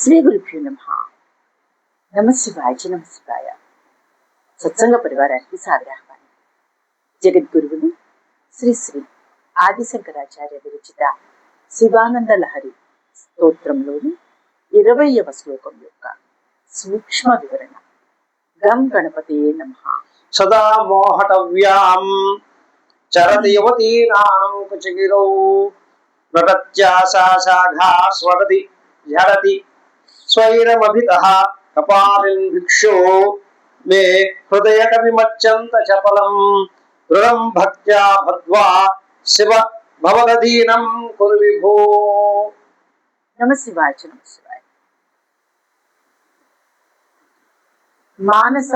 శ్రీ గురుభ్యో నమః. నమశివాయ నమశివాయ. సత్సంగ పరివారానికి సాదరాహ్వానం. జగద్గురువులు శ్రీ శ్రీ ఆదిశంకరాచార్య విరచిత శివానంద లహరి స్తోత్రంలోని 20వ శ్లోకం యొక్క సూక్ష్మ వివరణ. గం గణపతయే నమః. సదా మోహటవ్యాం చరతి యువతీనాం కుచగిరౌ నటత్యాసా శాఖా స్వగతి ఝరతి స్వైరమభితః కపాలిన్ భిక్షో మే హృదయ కవిమచ్చంత చపలం దృఢం భక్త్యా భద్వా శివ భవదధీనం కురు విభో. నమశివాయ నమశివాయ. మానస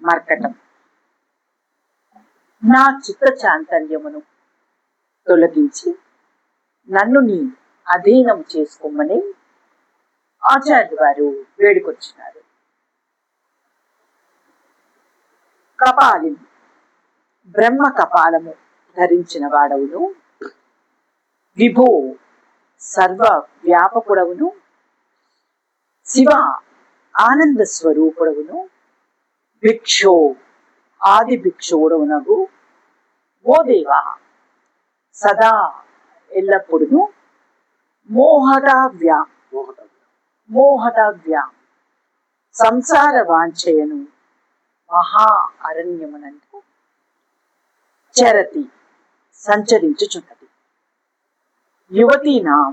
మర్కటం. నా చిత్త చాంతర్యమును తొలగించి నన్ను నీ అధీనం చేసుకోమని ఆచార్య వారు వేడుకొచ్చినారు. కపాలి, బ్రహ్మ కపాలము ధరించిన వాడవును, విభో సర్వ వ్యాపకుడవును, శివ ఆనంద స్వరూపుడవును, భిక్షో ఆది భిక్షువుడవునగు ఓ దేవా, సదా ఎల్లప్పుడును మోహటావ్యా సంసార వాంఛయను మహా అరణ్యమునందు చరతి సంచరించుచున్నది. యువతీనాం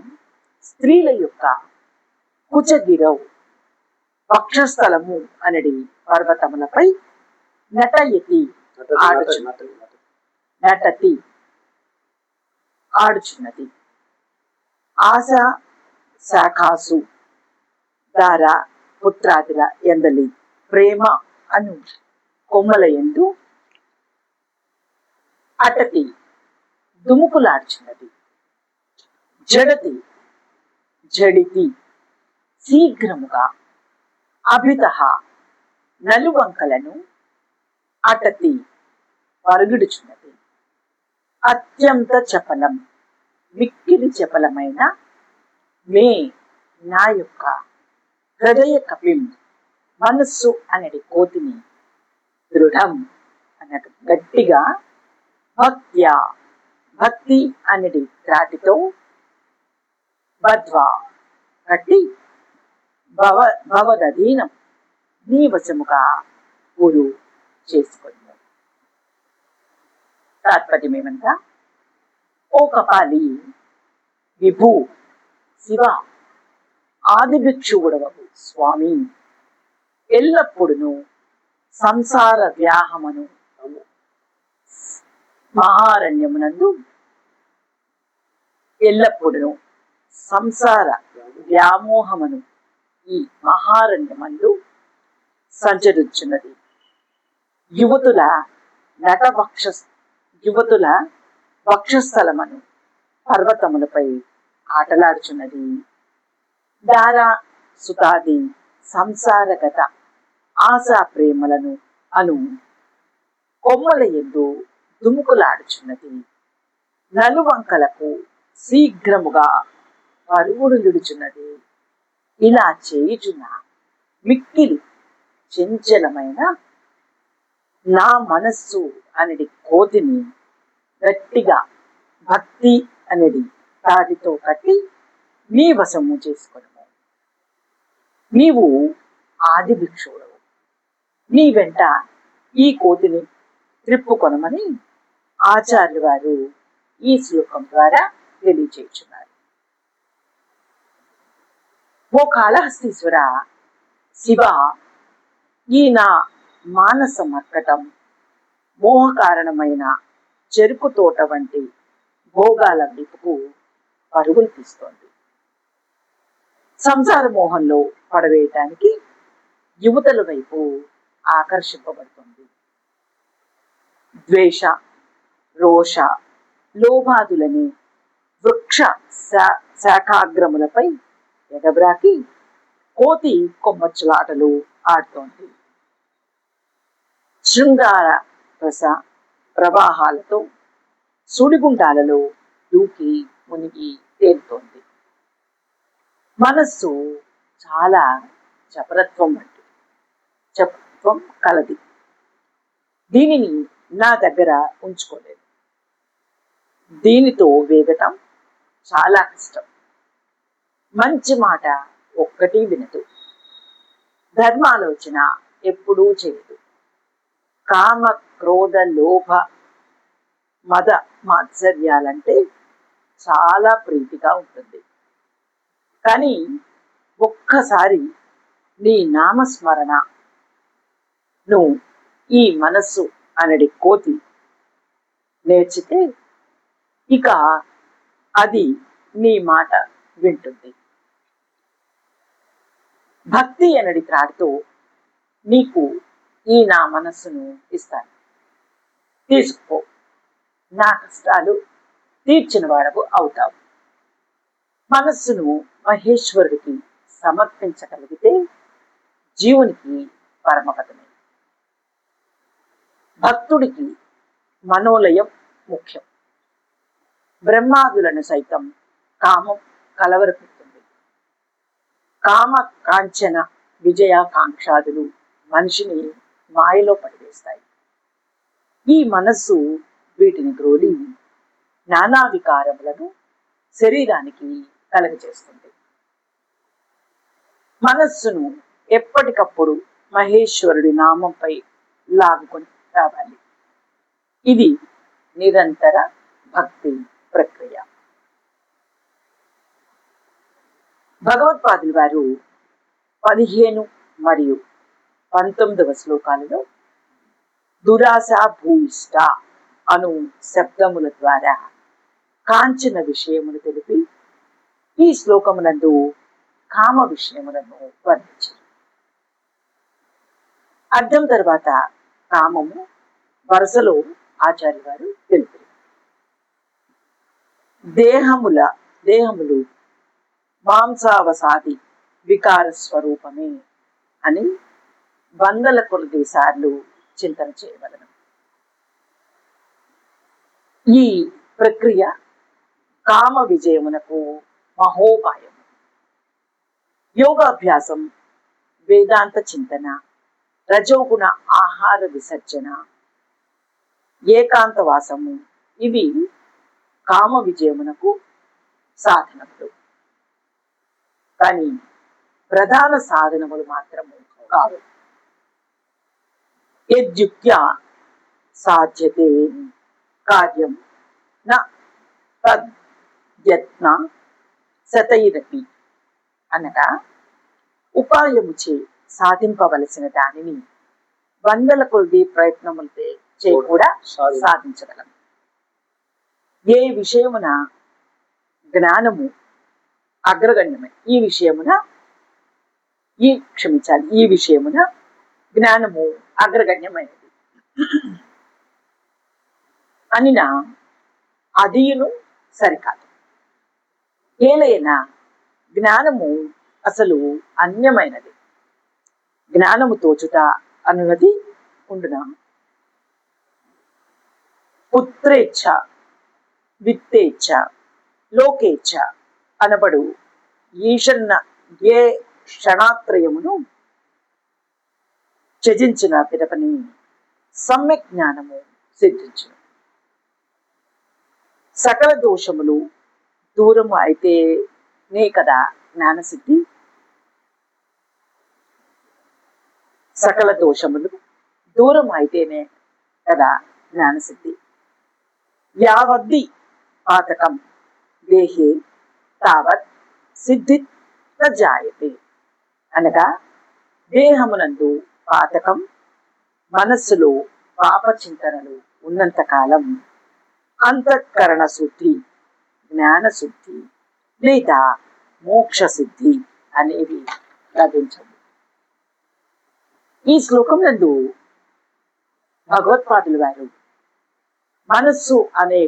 స్త్రీల యొక్క కుచగిరౌ వక్షస్థలము అనడి పర్వతములపై నటయతి ఆడుచున్నది. ఆశ శాఖాసు దార పుత్రాదుల ఎందలి ప్రేమ అను కొమ్మల యందు అటతి దుముకులాడుచున్నది. జడతి జడితి శీఘ్రముగా అభితః నలువంకలను అటతి పరుగుడుచున్నది. అత్యంత చపలం మిక్కిలి చపలమైన మే నా యొక్క హృదయ కపిం మనస్సు అనడి కోతిని దృఢం అనగా గట్టిగా భక్త్యా భక్తి అనడి త్రాటితో బద్వా కట్టి భవదధీనం నీ వశముగా గురు చేసుకొని. తాత్పర్యమేమంతా, ఓ కపాలి, విభూ శివ ఆది భిక్షువుడవగు స్వామి, ఎల్లప్పుడును సంసార వ్యాహమును మహారణ్యమునందు ఎల్లప్పుడును సంసార వ్యామోహమును ఈ మహారణ్యమందు సంచరించున్నది. యువతుల వక్షస్థలమను పర్వతములపై ఆటలాడుచున్నది. దారా సుతాది సంసారగత ఆశా ప్రేమలను అను కొమ్మల యందు దుముకులాడుచున్నది. నలువంకలకు శీఘ్రముగా పరుగుడుచున్నది. ఇలా చేయుచున్న మిక్కిలి చంచలమైన నా మనస్సు అనడి కోతిని గట్టిగా భక్తి అనేది తాటితో కట్టి నీ వశము చేసుకొను. నీవు ఆది భిక్షువుడవు, నీ వెంట ఈ కోతిని త్రిప్పుకొనమని ఆచార్య వారు ఈ శ్లోకం ద్వారా తెలియచేయుచున్నారు. ఓ కాళహస్తీశ్వర, శివ, ఈ నా మానస మర్కటం మోహ కారణమైన చెరుకు తోట వంటి భోగాల వైపుకు పరుగులు తీస్తోంది. సంసార మోహంలో పడవేయటానికి యువతల వైపు ఆకర్షింపబడుతుంది. ద్వేష, రోష, లోభాదులని వృక్ష శాఖాగ్రములపై ఎగబ్రాకి కోతి కొమ్మచ్చులాటలు ఆడుతోంది. శృంగార రస ప్రవాహాలతో సుడిగుండాలలో దూకి మునిగి తేలుతోంది. మనస్సు చాలా చపరత్వం వంటిది, చపరత్వం కలది. దీనిని నా దగ్గర ఉంచుకోలేదు. దీనితో వేగటం చాలా కష్టం. మంచి మాట ఒక్కటి వినదు. ధర్మాలోచన ఎప్పుడూ చేయదు. కామ క్రోధ లోభ మద మాత్సర్యాలంటే చాలా ప్రీతిగా ఉంటుంది. కానీ ఒక్కసారి నీ నామస్మరణ నువ్వు ఈ మనస్సు అనడి కోతి నేర్చితే ఇక అది నీ మాట వింటుంది. భక్తి అనడి త్రాడితో నీకు ఈ నా మనస్సును ఇస్తాను, తీసుకుపో. నా కష్టాలు తీర్చిన వాడవు అవుతావు. మనస్సును మహేశ్వరుడికి సమర్పించగలిగితే జీవునికి పరమపదమే. భక్తుడికి మనోలయం ముఖ్యం. బ్రహ్మాదులను సైతం కామం కలవరపెడుతుంది. కామ కాంచన విజయాకాంక్షాదులు మనిషిని మాయలో పడివేస్తాయి. ఈ మనస్సు వీటిని గ్రోలి నానా వికారములను శరీరానికి కలగజేస్తుంది. మనస్సును ఎప్పటికప్పుడు మహేశ్వరుడి నామంపై లాగుకొని రావాలి. ఇది నిరంతర భక్తి ప్రక్రియ. భగవత్పాదులు వారు 15 మరియు 19వ శ్లోకాలలో దురాశ భూయిష్ట అను శబ్దముల ద్వారా కాంచన విషయమును తెలిపి ఈ శ్లోకమునందు కామ విషయములను వర్ణించారు. అర్థం తర్వాత కామము వరుసలో ఆచార్య వారు తెలిపారు. దేహములు మాంసావసాది వికార స్వరూపమే అని వందల కొలది సార్లు చింతన చేయవలను. ఈ ప్రక్రియ కామ విజయమునకు మహోపాయం. యోగాభ్యాసం, వేదాంత చింతన, రజోగుణ ఆహార విసర్జన, ఏకాంతవాసము ఇవి కామ విజయమునకు సాధనములు. కానీ ప్రధాన సాధనములు మాత్రము కావు. యద్యుక్త్యా సాధ్యతే కార్యం న తద్యత్న శతైరపి అనగా ఉపాయముచే సాధింపవలసిన దానిని వందల కొద్ది ప్రయత్నములతో కూడా సాధించగలం. ఏ విషయమున జ్ఞానము అగ్రగణ్యమే, ఈ విషయమున జ్ఞానము అగ్రగణ్యమైనది అనిన అదియును సరికాదు. ఏలైనా జ్ఞానము అసలు అన్యమైనది. జ్ఞానము తోచుట అనున్నది ఉండున. పుత్రేచ్ఛ, విత్తేచ్ఛ, లోకేచ్ఛ అనబడు ఈషన్న ఏ క్షణాత్రయమును త్యజించిన పిదపని సమ్యక్ జ్ఞానము సిద్ధించును. సకల దోషములు దూరము అయితేనే కదా జ్ఞానసిద్ధి. సకల దోషములు దూరం అయితేనే కదా జ్ఞానసిద్ధి. యావద్ది పాతకం దేహే తావత్ సిద్ధి జాయతే అనగా దేహమునందు పాతకం, మనస్సులో పాప చింతనలు ఉన్నంత కాలం అంతఃకరణ శుద్ధి, జ్ఞాన శుద్ధి లేదా మోక్ష సిద్ధి అనేవి లభించవు. ఈ శ్లోకం నందు భగవత్పాదులు వారు మనస్సు అనే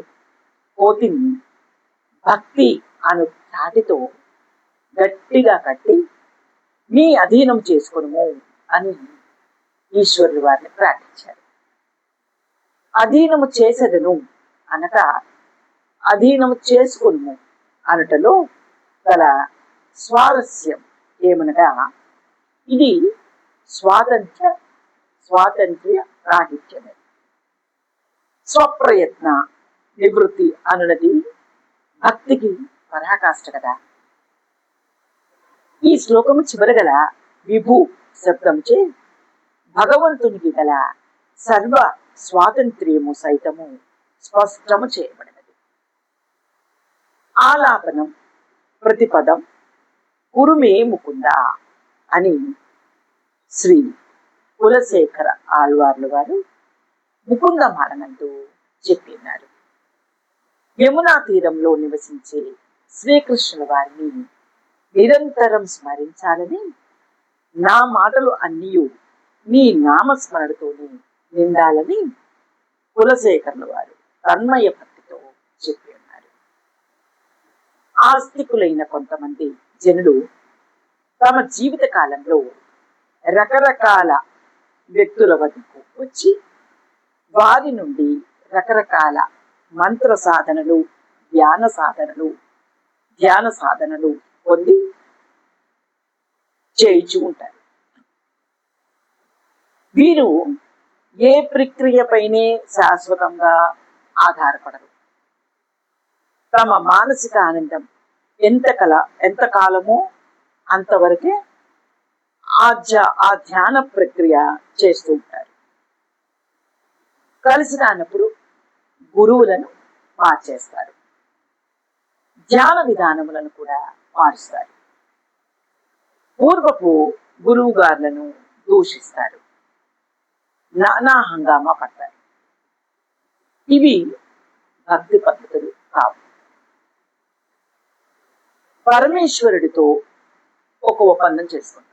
కోతిని భక్తి అను తాటితో గట్టిగా కట్టి నీ అధీనం చేసుకొనుము అని ఈశ్వరుడు వారిని ప్రార్థించారు. అధీనము చేసేదను అనగా అధీనము చేసుకును అనుటలో గల స్వారస్యం ఏమనగా ఇది స్వాతంత్ర్య రాహిత్యమే. స్వప్రయత్న నివృత్తి అనున్నది భక్తికి పరాకాష్ట కదా. ఈ శ్లోకము చివర గల విభూ శబ్దంచే భగవంతునికి గల సర్వ స్వాతంత్ర్యము సైతము స్పష్టము చేయబడినది. ఆలాపనం ప్రతిపదం కురుమే ముకుంద అని శ్రీ కులశేఖర ఆళ్వార్లు వారు ముకుంద మాలనందు చెప్పినారు. యమునా తీరంలో నివసించే శ్రీకృష్ణుల వారిని నిరంతరం స్మరించాలని నా మాటలు అన్నీ నీ నామస్మరణతోనే నిండాలని కులశేఖరుల వారు తన్మయ భక్తితో చెప్పి ఉన్నారు. ఆస్తికులైన కొంతమంది జనులు తమ జీవిత కాలంలో రకరకాల వ్యక్తుల వద్దకు వచ్చి వారి నుండి రకరకాల మంత్ర సాధనలు, ధ్యాన సాధనలు పొంది చేయించు ఉంటారు. వీరు ఏ ప్రక్రియపైనే శాశ్వతంగా ఆధారపడరు. తమ మానసిక ఆనందం ఎంత కాలమో అంతవరకే ఆ ధ్యాన ప్రక్రియ చేస్తూ ఉంటారు. కలిసి రానప్పుడు గురువులను మార్చేస్తారు, ధ్యాన విధానములను కూడా మారుస్తారు, పూర్వపు గురువు గారులను దూషిస్తారు, నానా హంగామా పడతారు. ఇవి భక్తి పద్ధతులు కావు. పరమేశ్వరుడితో ఒక ఒప్పందం చేసుకుంటాం.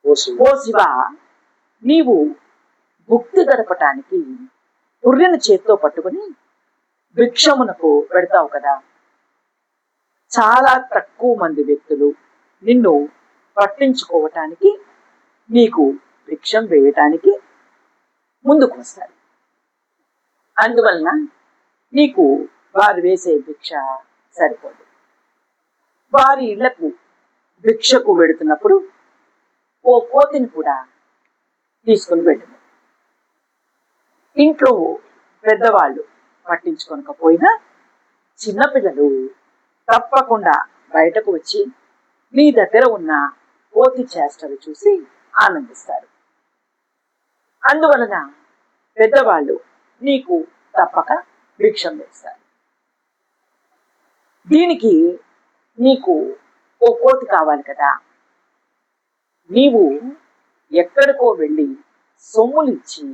ఓ శివ, నీవు భుక్తి గడపటానికి పుర్రెను చేత్తో పట్టుకుని భిక్షమునకు పెడతావు కదా. చాలా తక్కువ మంది వ్యక్తులు నిన్ను పట్టించుకోవటానికి, నీకు భిక్షం వేయటానికి ముందుకు వస్తారు. అందువలన నీకు వారు వేసే భిక్ష సరిపోదు. వారి ఇళ్లకు భిక్షకు వెడుతున్నప్పుడు ఓ కోతిని కూడా తీసుకుని వెళ్ళు. ఇంట్లో పెద్దవాళ్ళు పట్టించుకోకపోయినా చిన్నపిల్లలు తప్పకుండా బయటకు వచ్చి నీ దగ్గర ఉన్న కోతి చేష్టలు చూసి ఆనందిస్తారు. అందువలన పెద్దవాళ్ళు నీకు తప్పక భిక్షం వేస్తారు. దీనికి నీకు ఓ కోతి కావాలి కదా. నీవు ఎక్కడికో వెళ్ళి సొమ్ములిచ్చి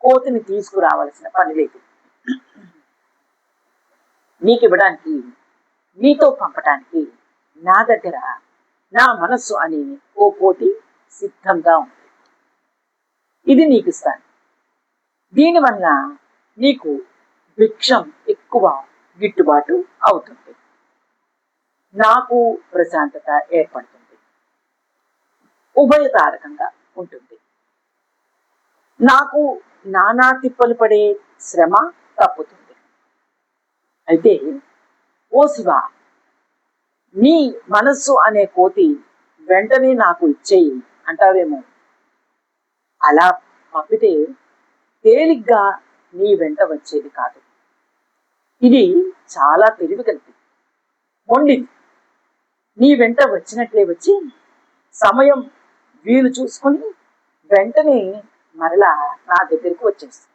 కోతిని తీసుకురావాల్సిన పని లేదు. నీకు ఇవ్వడానికి, నీతో పంపటానికి నా దగ్గర నా మనస్సు అనే ఓ కోతి సిద్ధంగా ఉంది. ఇది నీకు ఇస్తాను. దీనివల్ల నీకు భిక్షం ఎక్కువ గిట్టుబాటు అవుతుంది, నాకు ప్రశాంతత ఏర్పడుతుంది, ఉభయతారకంగా ఉంటుంది. నాకు నానా తిప్పలు పడే శ్రమ తప్పుతుంది. అయితే ఓ శివ, నీ మనస్సు అనే కోతి వెంటనే నాకు ఇచ్చేయి అంటావేమో. అలా పంపితే తేలిగ్గా నీ వెంట వచ్చేది కాదు. ఇది చాలా తెలివి కలిపి మొండిది. నీ వెంట వచ్చినట్లే వచ్చి సమయం వీలు చూసుకొని వెంటనే మరలా నా దగ్గరికి వచ్చేస్తుంది.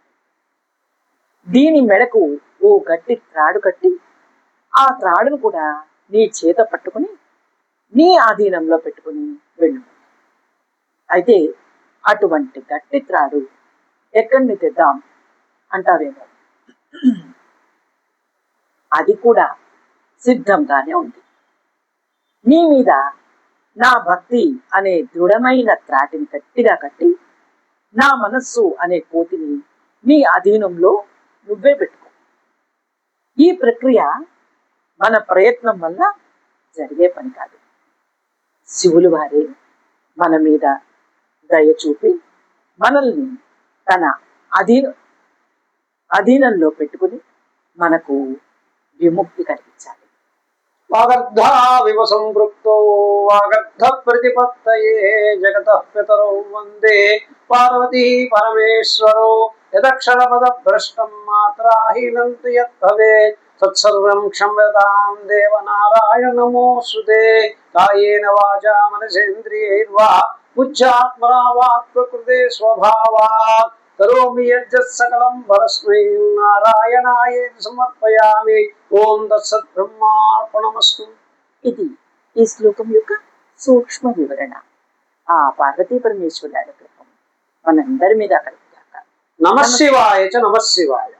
దీని మెడకు ఓ గట్టి త్రాడు కట్టి ఆ త్రాడును కూడా నీ చేత పట్టుకుని నీ ఆధీనంలో పెట్టుకుని వెళ్ళు. అయితే అటువంటి గట్టి త్రాడు ఎక్కడిని తెద్దాం అంటావేమో. అది కూడా సిద్ధంగానే ఉంది. నీ మీద నా భక్తి అనే దృఢమైన త్రాటిని గట్టిగా కట్టి నా మనస్సు అనే కోతిని నీ అధీనంలో నువ్వే పెట్టుకో. ఈ ప్రక్రియ మన ప్రయత్నం వల్ల జరిగే పని కాదు. శివులు వారే మన మీద దయ చూపి మనల్ని తన అధీనంలో పెట్టుకుని మనకు విముక్తి కలిగించాలి. వాగర్ధావివ సంపృక్తో వాగర్ధ ప్రతిపత్తయే జగతః పితరౌ వందే పార్వతీ పరమేశ్వరో యదక్షరపద భ్రష్టం మాత్రాహీనం తు యద్భవేత్ తత్సర్వం క్షమ్యతాం దేవనారాయణ నమోస్తుతే కాయేన వాచా మనసేంద్రియైర్వా బుద్ధ్యాత్మనా వా ప్రకృతే స్వభావాత్ కరోమి యజ్జత్ సకలం పరస్మై నారాయణాయేతి సమర్పయామి. ఓం తత్సత్ బ్రహ్మార్పణమస్తు. ఇది ఈ శ్లోకం యొక్క సూక్ష్మ వివరణ. ఆ పార్వతీ పరమేశ్వరుల అనుగ్రహం మనందరి మీద కలుగుగాక. నమః శివాయ చ నమః శివాయ.